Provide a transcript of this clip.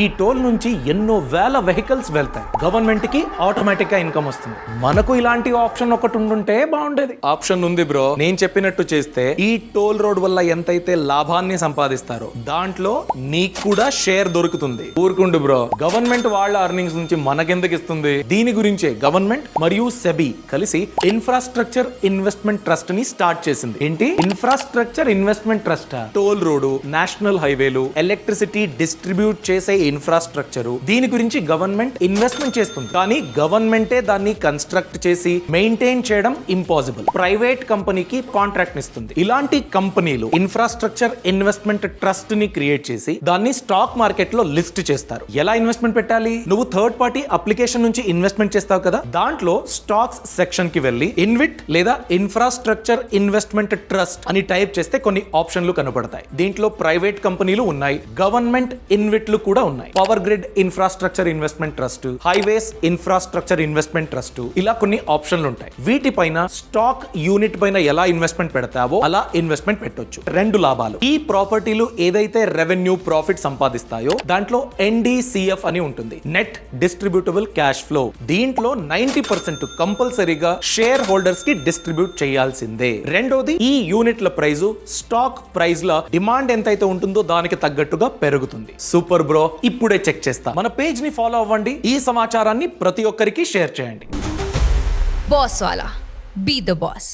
ఈ టోల్ నుంచి ఎన్నో వేల వెహికల్స్ వెళ్తాయి. గవర్నమెంట్ కి ఆటోమేటిక్ గా ఇన్కమ్ వస్తుంది. మనకు ఇలాంటి ఆప్షన్ ఒకటి ఉండుంటే బాగుండేది. ఆప్షన్ ఉంది బ్రో. నేను చెప్పినట్టు చేస్తే ఈ టోల్ రోడ్ వల్ల ఎంతైతే లాభాన్ని సంపాదిస్తారో దాంట్లో నీకు కూడా షేర్ దొరుకుతుంది. ఊరుకుండు బ్రో, గవర్నమెంట్ వాళ్ళ అర్నింగ్స్ నుంచి మనకెందుకు ఇస్తుంది? దీని గురించే గవర్నమెంట్ మరియు సెబీ కలిసి ఇన్ఫ్రాస్ట్రక్చర్ ఇన్వెస్ట్మెంట్ ట్రస్ట్ ని స్టార్ట్ చేసింది. ఏంటి infrastructure investment trust? Toll road, national హైవేలు, ఎలక్ట్రిసిటీ డిస్ట్రిబ్యూట్ చేసే ఇన్ఫ్రాస్ట్రక్చర్, దీని గురించి గవర్నమెంట్ ఇన్వెస్ట్మెంట్ చేస్తుంది. కానీ గవర్నమెంటే దాన్ని కన్స్ట్రక్ట్ చేసి మెయింటైన్ చేయడం ఇంపాసిబుల్. ప్రైవేట్ కంపెనీకి కాంట్రాక్ట్ ఇస్తుంది. ఇలాంటి కంపెనీలు ఇన్ఫ్రాస్ట్రక్చర్ ఇన్వెస్ట్మెంట్ ట్రస్ట్ ని క్రియేట్ చేసి దాన్ని స్టాక్ మార్కెట్ లో లిస్ట్ చేస్తారు. ఎలా ఇన్వెస్ట్మెంట్ పెట్టాలి? నువ్వు థర్డ్ పార్టీ అప్లికేషన్ నుంచి ఇన్వెస్ట్మెంట్ చేస్తావు కదా, దాంట్లో స్టాక్స్ సెక్షన్ కి వెళ్ళి ఇన్విట్ లేదా ఇన్ఫ్రాస్ట్రక్చర్ ఇన్వెస్ట్మెంట్ ట్రస్ట్ అని టైప్ చేస్తే కొన్ని ఆప్షన్లు కనబడతాయి. దీంట్లో ప్రైవేట్ కంపెనీలు ఉన్నాయి, గవర్నమెంట్ ఇన్విట్లు కూడా ఉన్నాయి. Power grid infrastructure investment trust, highways infrastructure investment trust, ఇలా కొన్ని ఆప్షన్లు ఉంటాయి. వీటిపైన స్టాక్ యూనిట్ పైన ఎలా ఇన్వెస్ట్మెంట్ పెడతావో అలా ఇన్వెస్ట్మెంట్ పెట్టొచ్చు. రెండు లాభాలు. ఈ ప్రాపర్టీలు ఏదైతే రెవెన్యూ ప్రాఫిట్ సంపాదిస్తాయో దాంట్లో NDCF అని ఉంటుంది, నెట్ డిస్ట్రిబ్యూటబుల్ క్యాష్ ఫ్లో. దీంట్లో 90% కంపల్సరీగా షేర్ హోల్డర్స్ కి డిస్ట్రిబ్యూట్ చేయాల్సిందే. రెండోది, ఈ యూనిట్ల ప్రైస్ స్టాక్ ప్రైస్ ల డిమాండ్ ఎంతైతే ఉంటుందో దానికి తగ్గట్టుగా పెరుగుతుంది. సూపర్ బ్రో, ఇప్పుడే చెక్ చేస్తా. మన పేజ్ ని ఫాలో అవ్వండి. ఈ సమాచారాన్ని ప్రతి ఒక్కరికి షేర్ చేయండి. బాస్ వాలా, బీ ద బాస్.